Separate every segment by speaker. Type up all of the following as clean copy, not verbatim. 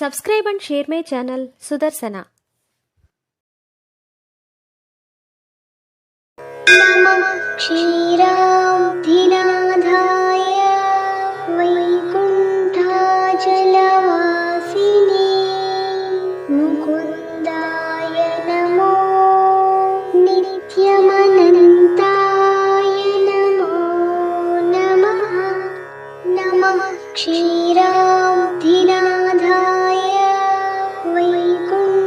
Speaker 1: Subscribe and share my channel Sudarsana.
Speaker 2: नमः क्षीराब्धिनाथाय वैकुण्ठाचलवासिने मुकुन्दाय नमो नित्यमनन्ताय नमो नमः। नमः क्षीराब्धिनाथाय वैकुण्ठाचलवासिने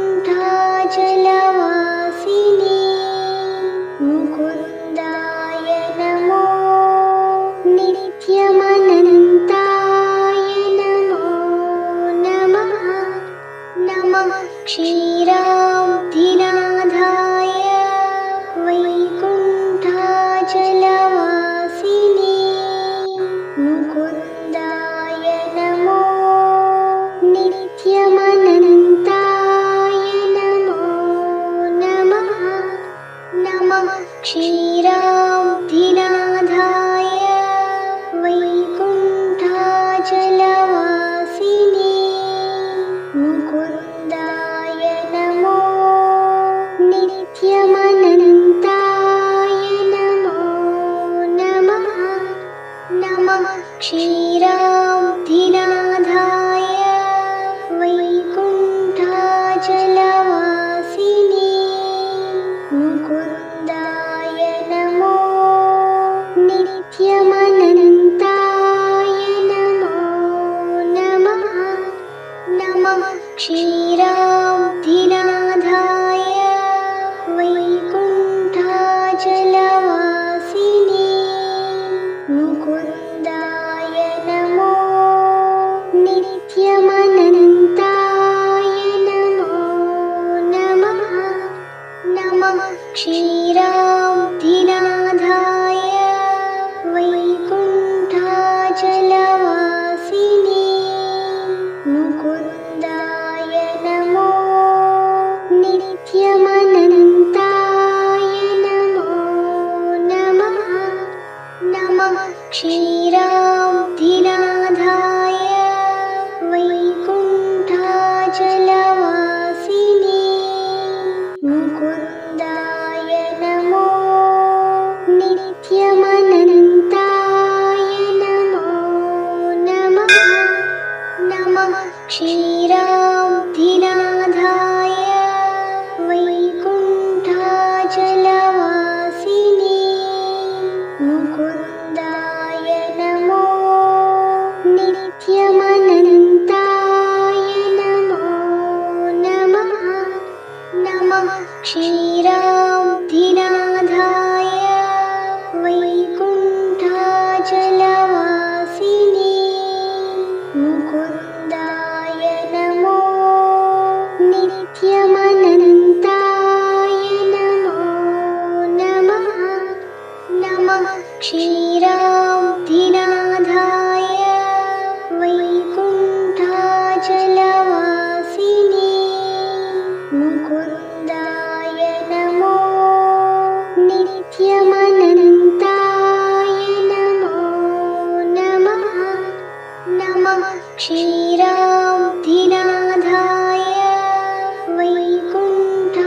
Speaker 2: मुकुन्दाय नमो नित्यमनन्ताय नमो नमः। नमः क्षीराब्धिनाथाय वैकुण्ठाचलवासिने मुकुन्दाय नमो नित्यमनन्ताय नमो नमः। नमः क्षीराब्धिनाथाय वैकुण्ठाचलवासिने मुकुन्दाय नमो नित्यमनन्ताय नमो नमः। नमः क्षीराब्धिनाथाय वैकुण्ठाचलवासिने मुकुन्दाय नमो नित्यमनन्ताय नमो नमः। नमः क्षीराब्धिनाथाय वैकुण्ठाचलवासिने मुकुन्दाय नमो नित्यमनन्ताय नमो नमः। नमः क्षीराब्धिनाथाय वैकुण्ठाचलवासिने मुकुन्दाय नमो नित्यमनन्ताय नमो नमः। नमः क्षीराब्धिनाथाय वैकुण्ठाचलवासिने मुकुन्दाय नमो नित्यमनन्ताय नमो नमः। नमः क्षीराब्धिनाथाय वैकुण्ठाचलवासिने मुकुन्दाय नमो नित्यमनन्ताय नमो नमः। नमः क्षीराब्धिनाथाय वैकुण्ठाचलवासिने मुकुन्दाय नमो नित्यमनन्ताय नमो नमः। नमः क्षीराब्धिनाथाय वैकुण्ठाचलवासिने मुकुन्दाय नमो नित्यमनन्ताय नमो नमः। नमः क्षीराब्धिनाथाय वैकुण्ठाचलवासिने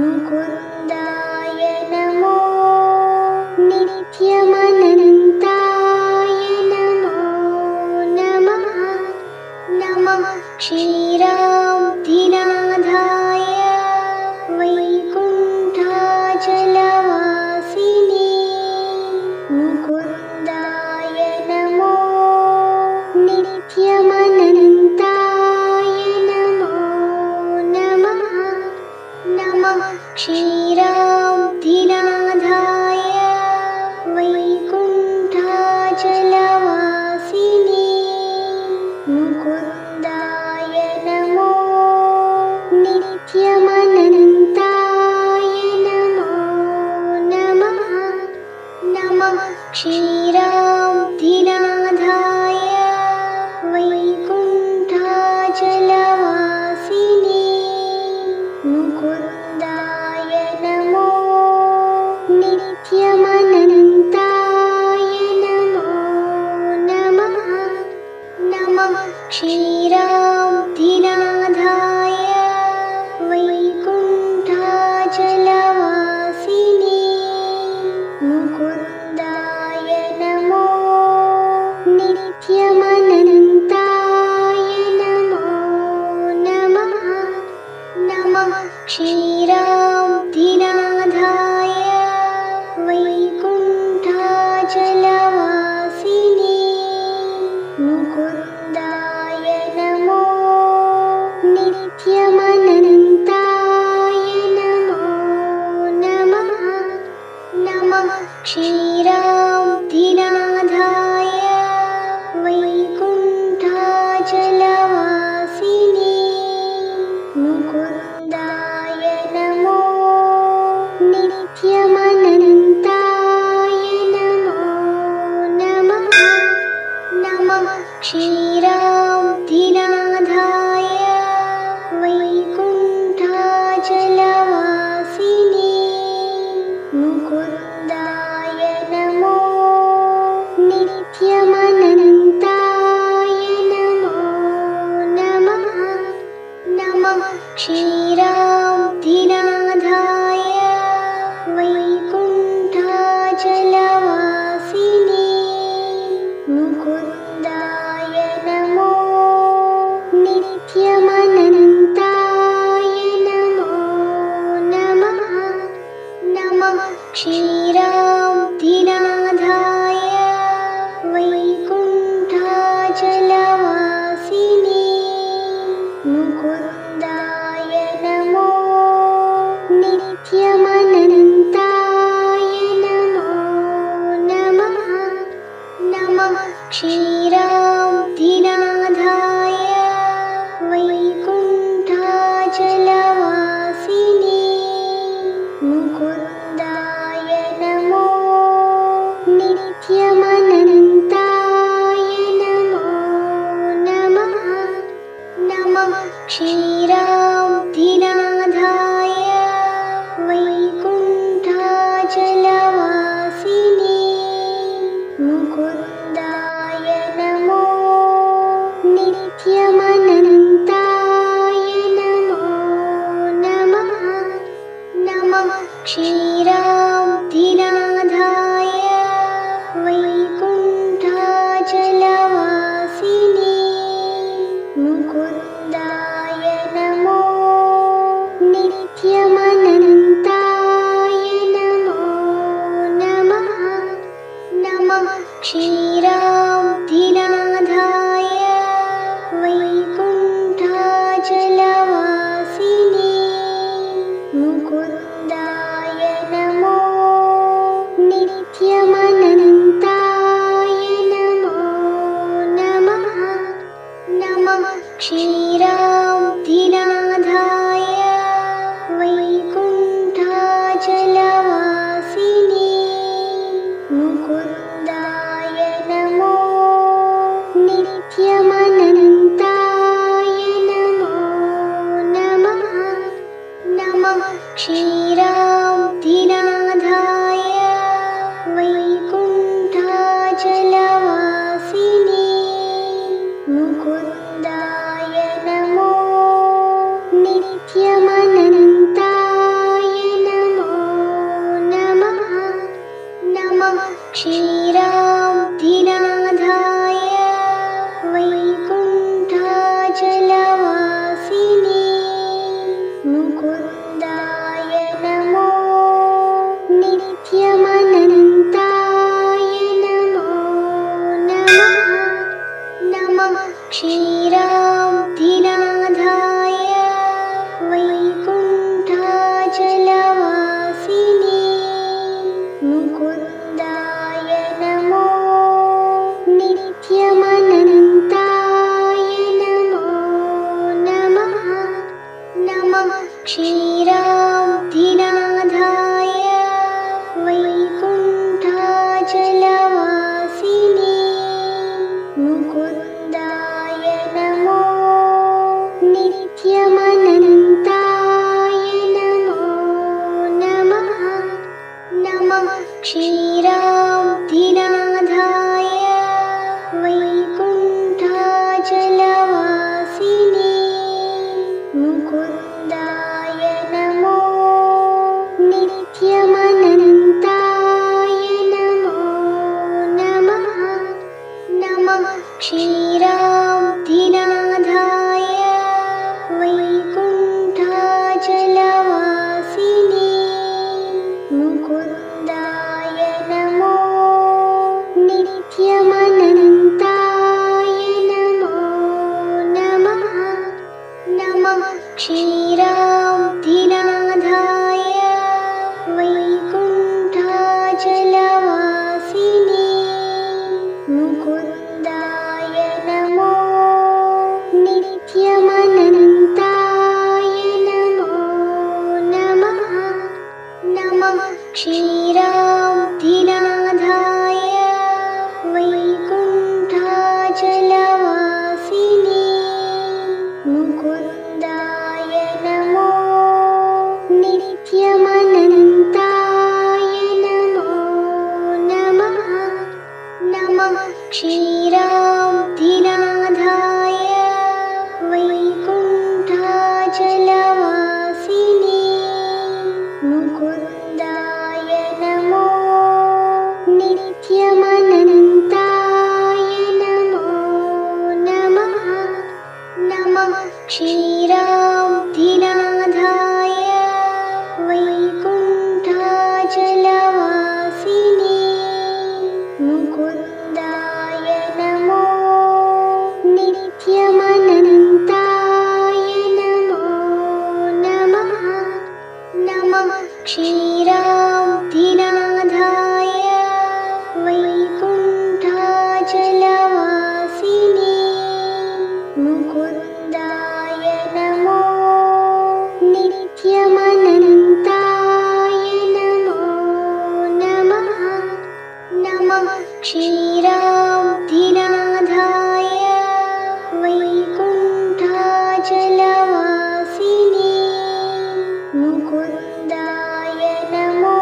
Speaker 2: मुकुन्दाय नमो नित्यमनन्ताय नमो नमः। नमः क्षीराब्धिनाथाय वैकुण्ठाचलवासिने मुकुन्दाय नमो नित्यमनन्ताय नमो नमः। नमः क्षीराब्धिनाथाय वैकुण्ठाचलवासिने मुकुन्दाय नमो नित्यमनन्ताय नमो नमः। नमः क्षीराब्धिनाथाय वैकुण्ठाचलवासिने मुकुन्दाय नमो नित्यमनन्ताय नमो नमः। क्षीराब्धिनाथाय वैकुण्ठाचलवासिने मुकुन्दाय नमो नित्यमनन्ताय नमो नमः नमः क्षीराब्धिनाथाय वैकुण्ठाचलवासिने मुकुन्दाय नमो नित्यमनन्ताय नमो नमः नमः क्षीराब्धिनाथाय वैकुण्ठाचलवासिने मुकुन्दाय नमो नित्यमनन्ताय नमो नमः नमः क्षीराब्धिनाथाय वैकुण्ठाचलवासिने मुकुन्दाय नमो नित्यमनन्ताय नमो नमः नमः क्षीराब्धिनाथाय वैकुण्ठाचलवासिने मुकुन्दाय नमो नित्यमनन्ताय नमो नमः नमः क्षीराब्धिनाथाय वैकुण्ठाचलवासिने मुकुन्दाय नमो नित्यमनन्ताय नमो नमः नमः क्षीराब्धिनाथाय वैकुण्ठाचलवासिने मुकुन्दाय नमो नित्यमनन्ताय नमो नमः नमः क्षीराब्धिनाथाय वैकुण्ठाचलवासिने मुकुन्दाय नमो नित्यमनन्ताय नमो नमः नमः क्षीराब्धिनाथाय वैकुण्ठाचलवासिने मुकुन्दाय नमो नित्यमनन्ताय नमो नमः नमः क्षीराब्धिनाथाय वैकुण्ठाचलवासिने मुकुन्दाय नमो नित्यमनन्ताय नमो नमः नमः क्षीराब्धिनाथाय वैकुण्ठाचलवासिने मुकुन्दाय नमो नित्यमनन्ताय नमो नमः नमः क्षीराब्धिनाथाय वैकुण्ठाचलवासिने मुकुन्दाय नमो नित्यमनन्ताय नमो नमः नमः क्षीराब्धिनाथाय वैकुण्ठाचलवासिने मुकुन्दाय नमो नित्यमनन्ताय नमो नमः नमः क्षीराब्धिनाथाय वैकुण्ठाचलवासिने मुकुन्दाय नमो नित्यमनन्ताय नमो नमः नमः क्षीराब्धिनाथाय वैकुण्ठाचलवासिने मुकुन्दाय नमो नमः क्षीराब्धिनाथाय वैकुण्ठाचलवासिने मुकुन्दाय नमो नित्यमनन्ताय नमो नमः नमः क्षीराब्धिनाथाय वैकुण्ठाचलवासिने मुकुन्दाय नमो नित्यमनन्ताय नमो नमः नमः क्षीराब्धिनाथाय वैकुण्ठाचलवासिने मुकुन्दाय नमो नित्यमनन्ताय नमो नमः नमः क्षीराब्धिनाथाय वैकुण्ठाचलवासिने मुकुन्दाय नमो नित्यमनन्ताय नमो नमः नमः क्षीराब्धिनाथाय वैकुण्ठाचलवासिने मुकुन्दाय नमो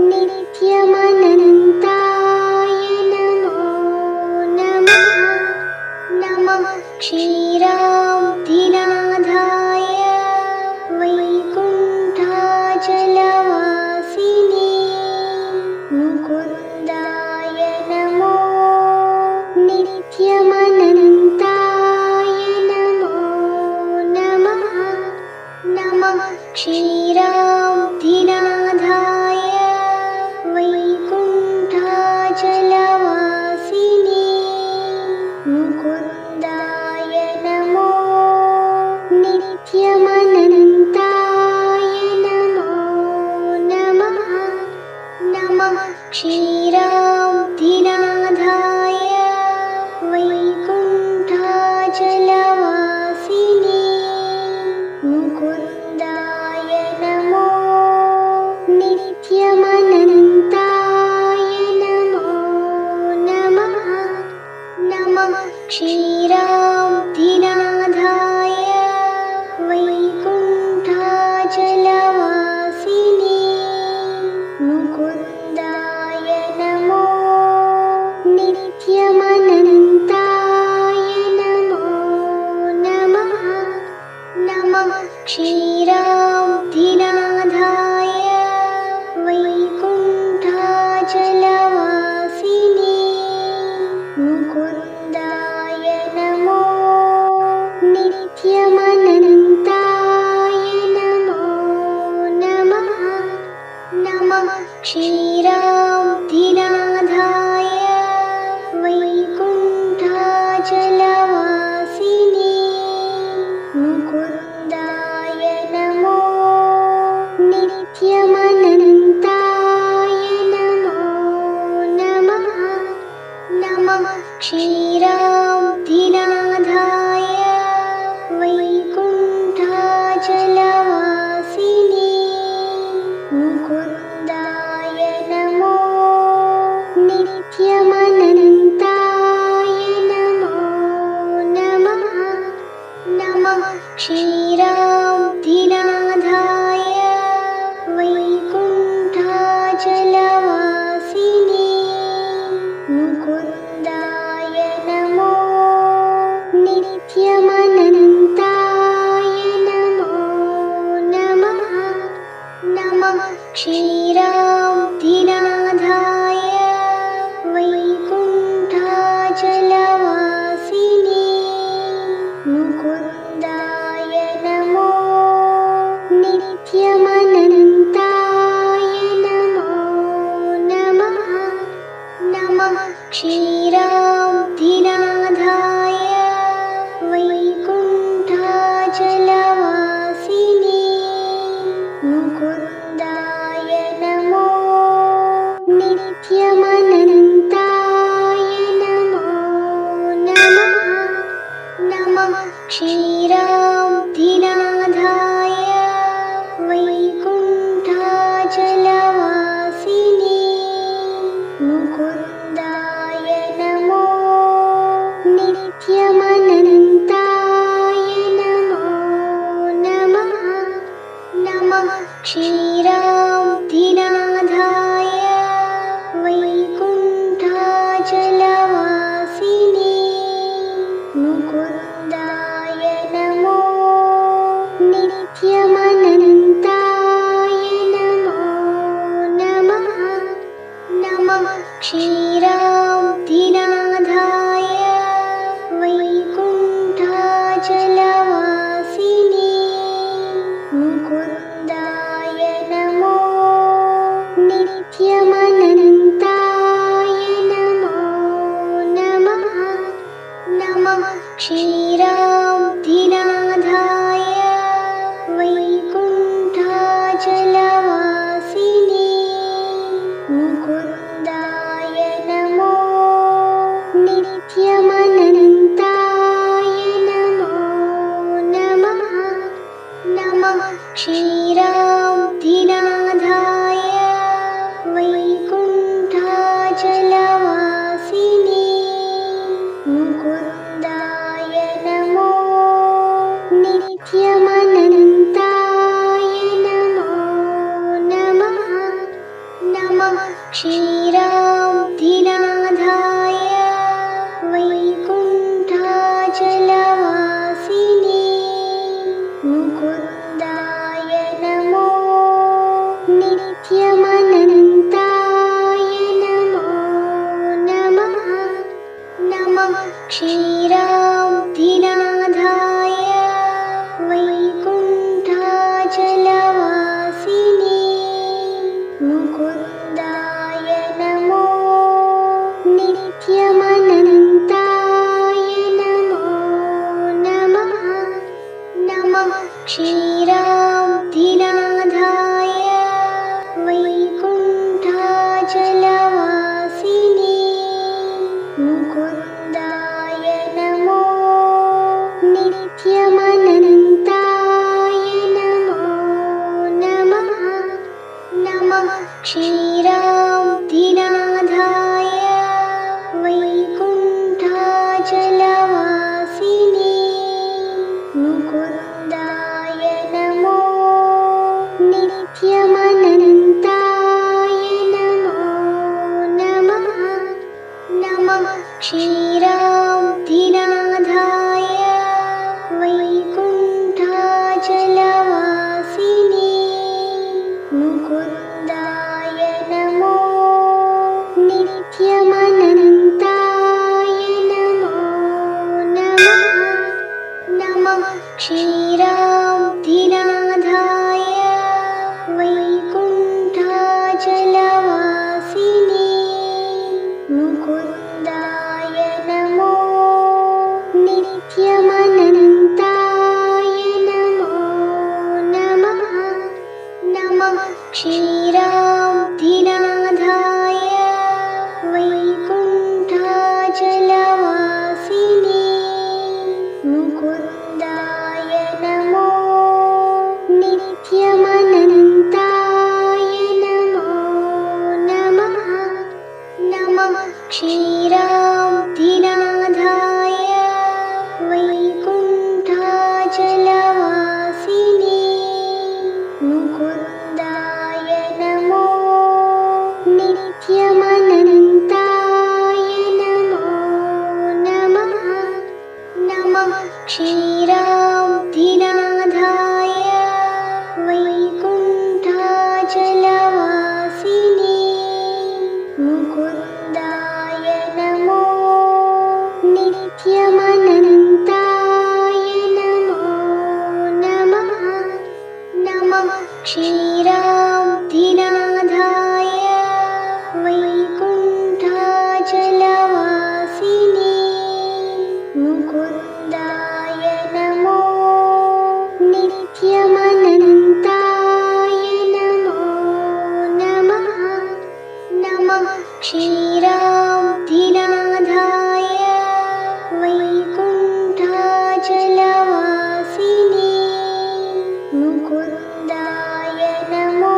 Speaker 2: नित्यमनन्ताय नमो नमः नमः क्षीराब्धिनाथाय वैकुण्ठाचलवासिने मुकुन्दाय नमो नित्यमनन्ताय नमो नमः नमः क्षीराब्धिनाथाय वैकुण्ठाचलवासिने मुकुन्दाय नमो नित्यमनन्ताय नमो नमः नमः क्षीराब्धिनाथाय वैकुण्ठाचलवासिने मुकुन्दाय नमो नित्यमनन्ताय नमो नमः नमः क्षीराब्धिनाथाय वैकुण्ठाचलवासिने मुकुन्दाय नमो नित्यमनन्ताय नमो नमः नमः क्षीराब्धिनाथाय वैकुण्ठाचलवासिने मुकुन्दाय नमो नित्यमनन्ताय नमो नमः नमः क्षीराब्धिनाथाय वैकुण्ठाचलवासिने मुकुन्दाय नमो नित्यमनन्ताय नमो नमः नमः क्षीराब्धिनाथाय वैकुण्ठाचलवासिने मुकुन्दाय नमो नित्यमनन्ताय नमो नमः नमः क्षीराब्धिनाथाय वैकुण्ठाचलवासिने मुकुन्दाय नमो नित्यमनन्ताय नमो नमः नमः क्षीराब्धिनाथाय वैकुण्ठाचलवासिने मुकुन्दाय नमो नित्यमनन्ताय नमो नमः नमः क्षीराब्धिनाथाय वैकुण्ठाचलवासिने मुकुन्दाय नमो मुकुन्दाय नमो नित्यमनन्ताय नमो नमः नमः क्षीराब्धिनाथाय वैकुण्ठाचलवासिने मुकुन्दाय नमो नित्यमनन्ताय नमो नमः नमः क्षीराब्धिनाथाय वैकुण्ठाचलवासिने मुकुन्दाय नमो नित्यमनन्ताय नमो नमः नमः क्षीराब्धिनाथाय वैकुण्ठाचलवासिने मुकुन्दाय नमो नित्यमनन्ताय नमो नमः नमः क्षीराब्धिनाथाय वैकुण्ठाचलवासिने मुकुन्दाय नमो नित्यमनन्ताय नमो नमः नमः क्षीराब्धिनाथाय वैकुण्ठाचलवासिने मुकुन्दाय नमो नित्यमनन्ताय नमो नमः नमः क्षीराब्धिनाथाय वैकुण्ठाचलवासिने मुकुन्दाय नमो नित्यमनन्ताय नमो नमः नमः क्षीराब्धिनाथाय वैकुण्ठाचलवासिने मुकुन्दाय नमो नित्यमनन्ताय नमो नमः नमः क्षीराब्धिनाथाय वैकुण्ठाचलवासिने मुकुन्दाय नमो नित्यमनन्ताय नमो नमः नमः क्षीराब्धिनाथाय वैकुण्ठाचलवासिने मुकुन्दाय नमो नित्यमनन्ताय नमो नमः नमः क्षीराब्धिनाथाय वैकुण्ठाचलवासिने मुकुन्दाय नमो नित्यमनन्ताय नमो नमः नमः क्षीराब्धिनाथाय वैकुण्ठाचलवासिने मुकुन्दाय नमो नित्यमनन्ताय नमो नमः नमः क्षीराब्धिनाथाय वैकुण्ठाचलवासिने मुकुन्दाय नमो नित्यमनन्ताय नमो नमः नमः क्षीराब्धिनाथाय वैकुण्ठाचलवासिने मुकुन्दाय नमो नित्यमनन्ताय नमो नमः नमः क्षीराब्धिनाथाय वैकुण्ठाचलवासिने मुकुन्दाय नमो नित्यमनन्ताय नमो नमः नमः क्षीराब्धिनाथाय वैकुण्ठाचलवासिने मुकुन्दाय नमो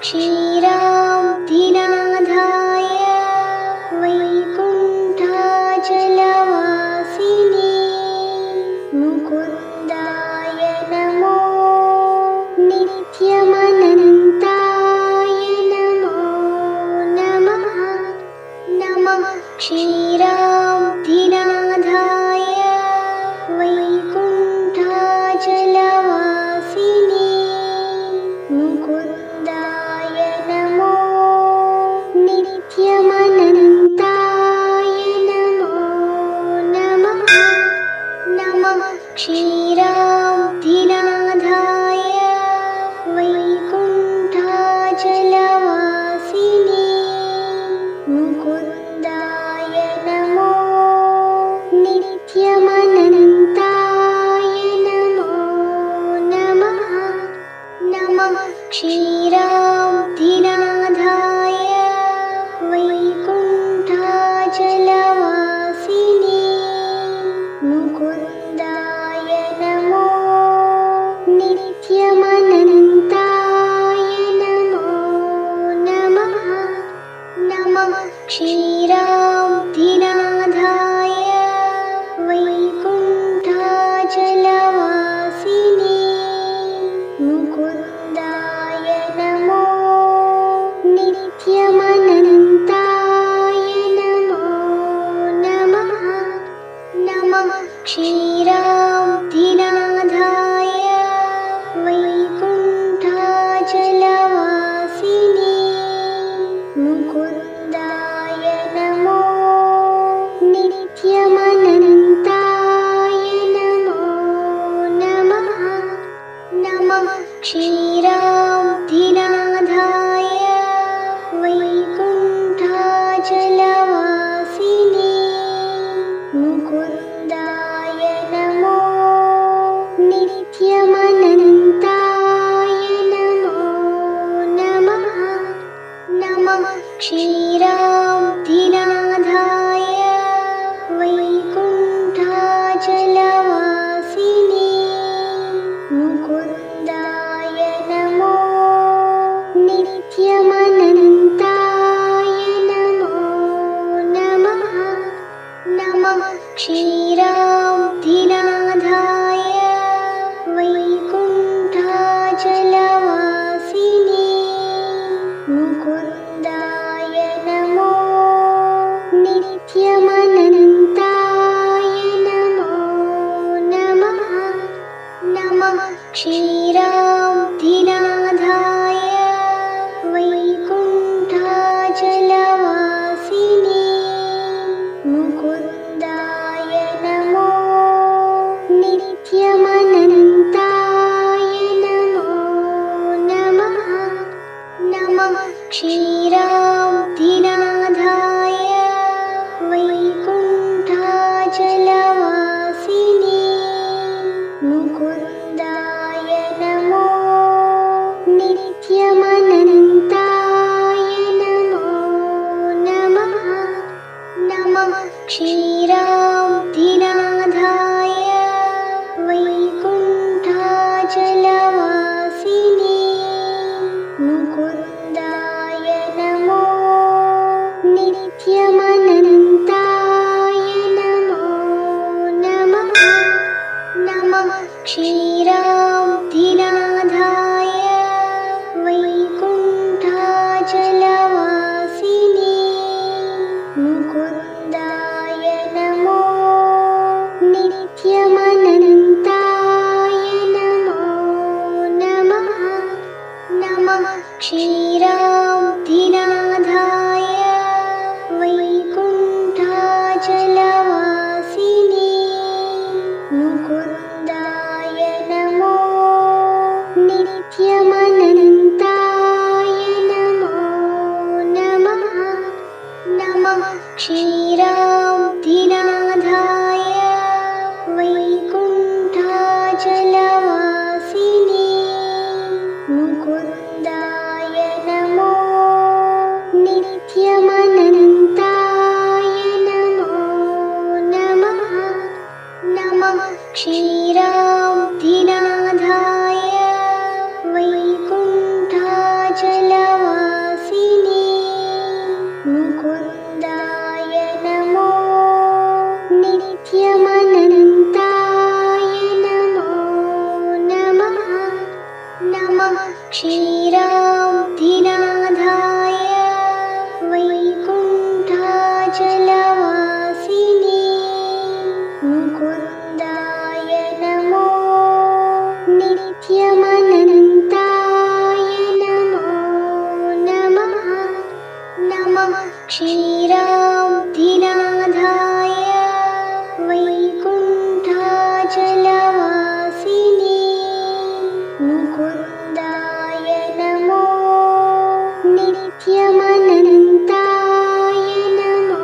Speaker 2: क्षीराब्धिनाथाय वैकुण्ठाचलवासिने मुकुन्दाय नमो नित्यमनन्ताय नमो नमः नमः क्षीराब्धिनाथाय वैकुण्ठाचलवासिने मुकुन्दाय नमो नित्यमनन्ताय नमो नमः नमः क्षीराब्धिनाथाय वैकुण्ठाचलवासिने मुकुन्दाय नमो नित्यमनन्ताय नमो नमः नमः क्षीराब्धिनाथाय वैकुण्ठाचलवासिने मुकुन्दाय नमो नित्यमनन्ताय नमो नमः नमः क्षीराब्धिनाथाय वैकुण्ठाचलवासिने मुकुन्दाय नमो नित्यमनन्ताय नमो नमः नमः क्षीराब्धिनाथाय वैकुण्ठाचलवासिने मुकुन्दाय नमो नित्यमनन्ताय नमो नमः नमः क्षीराब्धिनाथाय वैकुण्ठाचलवासिने मुकुन्दाय नमो नित्यमनन्ताय नमो नमः नमः क्षीराब्धिनाथाय वैकुण्ठाचलवासिने मुकुन्दाय नमो नित्यमनन्ताय नमो नमः नमः क्षीराब्धिनाथाय वैकुण्ठाचलवासिने मुकुन्दाय नमो नित्यमनन्ताय नमो नमः नमः क्षीराब्धिनाथाय वैकुण्ठाचलवासिने मुकुन्दाय नमो नित्यमनन्ताय नमो नमः नमः क्षीराब्धिनाथाय वैकुण्ठाचलवासिने मुकुन्दाय नमो नित्यमनन्ताय नमो नमः नमः क्षीराब्धिनाथाय वैकुण्ठाचलवासिने मुकुन्दाय नमो नित्यमनन्ताय नमो नमः नमः क्षीराब्धिनाथाय वैकुण्ठाचलवासिने मुकुन्दाय नमो नित्यमनन्ताय नमो नमः नमः क्षीराब्धिनाथाय वैकुण्ठाचलवासिने मुकुन्दाय नमो नित्यमनन्ताय नमो नमः नमः क्षीराब्धिनाथाय वैकुण्ठाचलवासिने मुकुन्दाय नमो नित्यमनन्ताय नमो नमः नमः क्षीराब्धिनाथाय वैकुण्ठाचलवासिने क्षीराब्धिनाथाय वैकुण्ठाचलवासिने मुकुन्दाय नमो नित्यमनन्ताय नमो नमः नमः क्षीराब्धिनाथाय वैकुण्ठाचलवासिने मुकुन्दाय नमो नित्यमनन्ताय नमो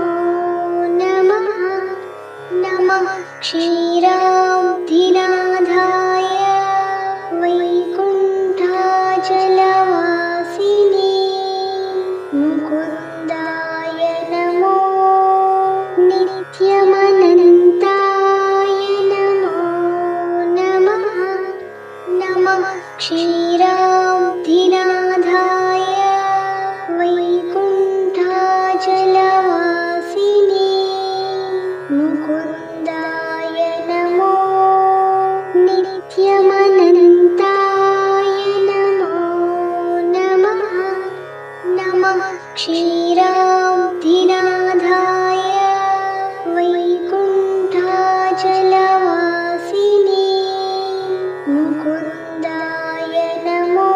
Speaker 2: नमः नमः क्षीराब्धिनाथाय वैकुण्ठाचलवासिने मुकुन्दाय नमो नित्यमनन्ताय नमो नमः नमः क्षीराब्धिनाथाय वैकुण्ठाचलवासिने मुकुन्दाय नमो नित्यमनन्ताय नमो नमः नमः क्षीराब्धिनाथाय वैकुण्ठाचलवासिने मुकुन्दाय नमो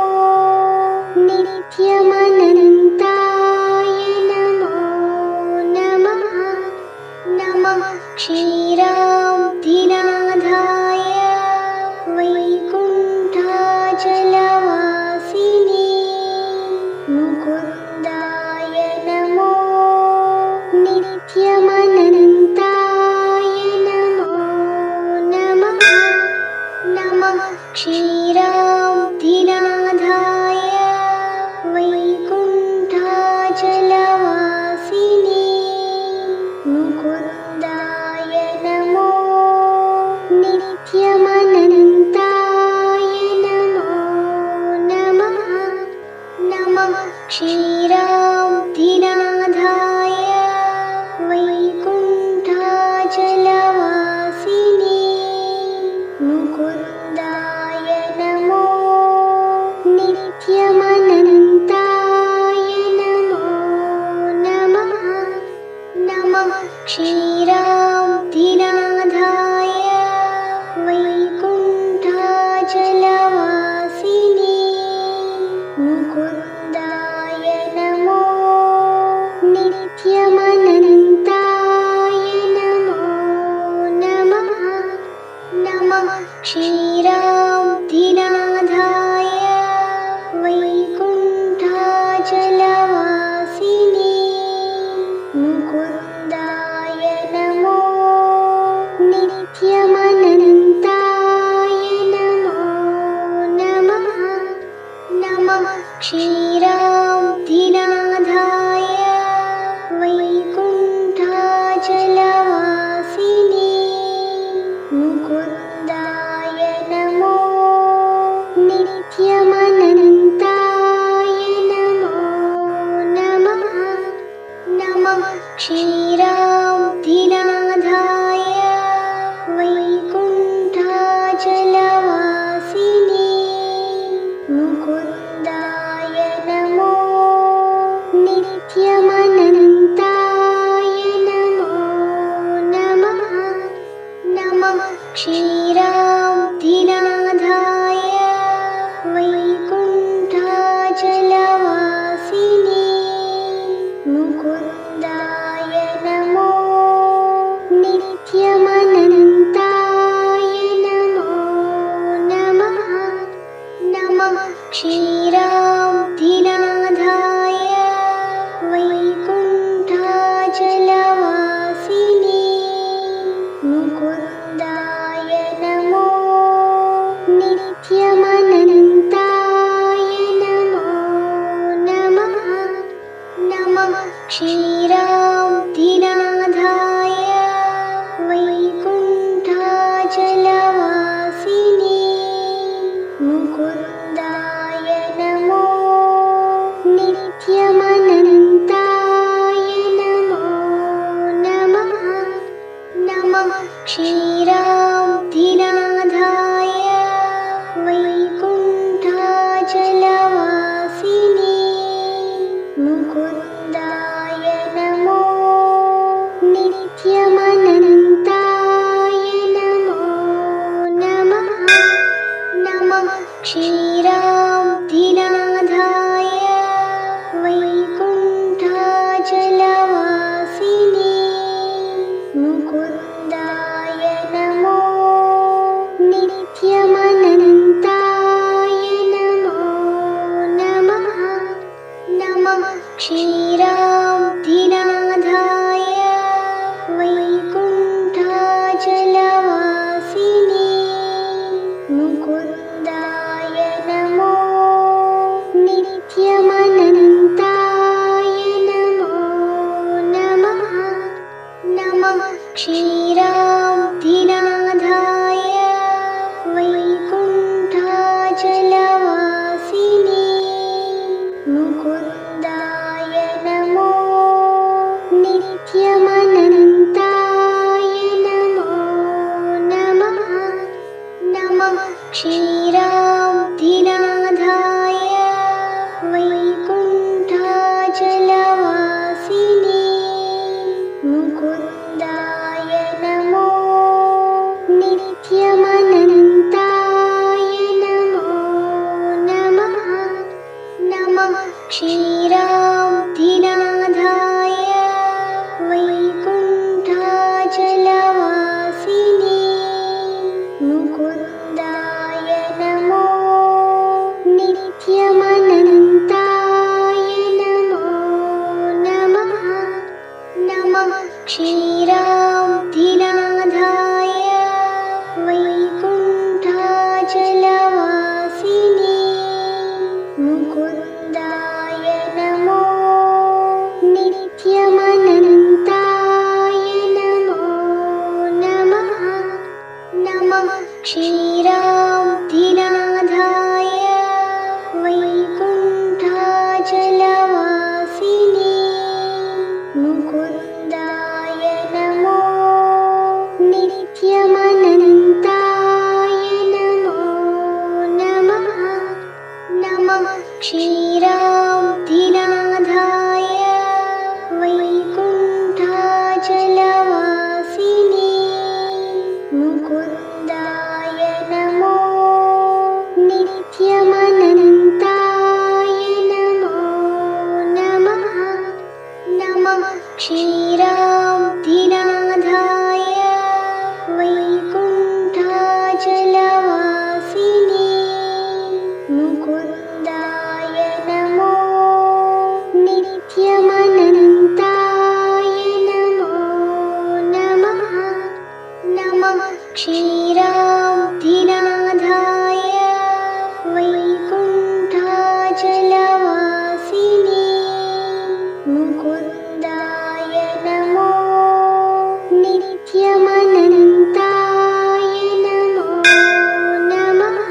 Speaker 2: नित्यमनन्ताय नमो नमः नमः क्षीराब्धिनाथाय वैकुण्ठाचलवासिने मुकुन्दाय नमो नित्यमनन्ताय नमो नमः नमः क्षीराब्धिनाथाय वैकुण्ठाचलवासिने मुकुन्दाय नमो नित्यमनन्ताय नमो नमः नमः क्षीराब्धिनाथाय वैकुण्ठाचलवासिने मुकुन्दाय नमो नित्यमनन्ताय नमो नमः नमः क्षीराब्धिनाथाय वैकुण्ठाचलवासिने मुकुन्दाय नमो नित्यमनन्ताय नमो नमः नमः क्षीराब्धिनाथाय वैकुण्ठाचलवासिने मुकुन्दाय नमो नित्यमनन्ताय नमो नमः नमः क्षीराब्धिनाथाय वैकुण्ठाचलवासिने मुकुन्दाय नमो नित्यमनन्ताय नमो नमः नमः क्षीराब्धिनाथाय वैकुण्ठाचलवासिने मुकुन्दाय नमो नित्यमनन्ताय नमो नमः नमः क्षीराब्धिनाथाय वैकुण्ठाचलवासिने मुकुन्दाय नमो नित्यमनन्ताय नमो नमः नमः क्षीराब्धिनाथाय वैकुण्ठाचलवासिने मुकुन्दाय नमो नित्यमनन्ताय नमो नमः नमः क्षीराब्धिनाथाय वैकुण्ठाचलवासिने मुकुन्दाय नमो नित्यमनन्ताय नमो नमः नमः क्षीराब्धिनाथाय वैकुण्ठाचलवासिने क्षीराब्धिनाथाय वैकुण्ठाचलवासिने मुकुन्दाय नमो नित्यमनन्ताय नमो नमः नमः क्षीराब्धिनाथाय वैकुण्ठाचलवासिने मुकुन्दाय नमो नित्यमनन्ताय नमो नमः नमः क्षीराब्धिनाथाय वैकुण्ठाचलवासिने मुकुन्दाय नमो नित्यमनन्ताय नमो नमः नमः क्षीराब्धिनाथाय वैकुण्ठाचलवासिने मुकुन्दाय नमो नित्यमनन्ताय नमो नमः नमः क्षीराब्धिनाथाय वैकुण्ठाचलवासिने मुकुन्दाय नमो नित्यमनन्ताय नमो नमः नमः क्षीराब्धिनाथाय वैकुण्ठाचलवासिने मुकुन्दाय नमो नित्यमनन्ताय नमो नमः नमः क्षीराब्धिनाथाय वैकुण्ठाचलवासिने मुकुन्दाय नमो नित्यमनन्ताय नमो नमः नमः क्षीराब्धिनाथाय वैकुण्ठाचलवासिने मुकुन्दाय नमो नित्यमनन्ताय नमो नमः नमः क्षीराब्धिनाथाय वैकुण्ठाचलवासिने मुकुन्दाय नमो नित्यमनन्ताय नमो नमः.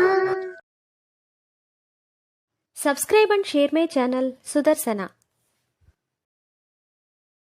Speaker 1: Subscribe and share my channel Sudarsana.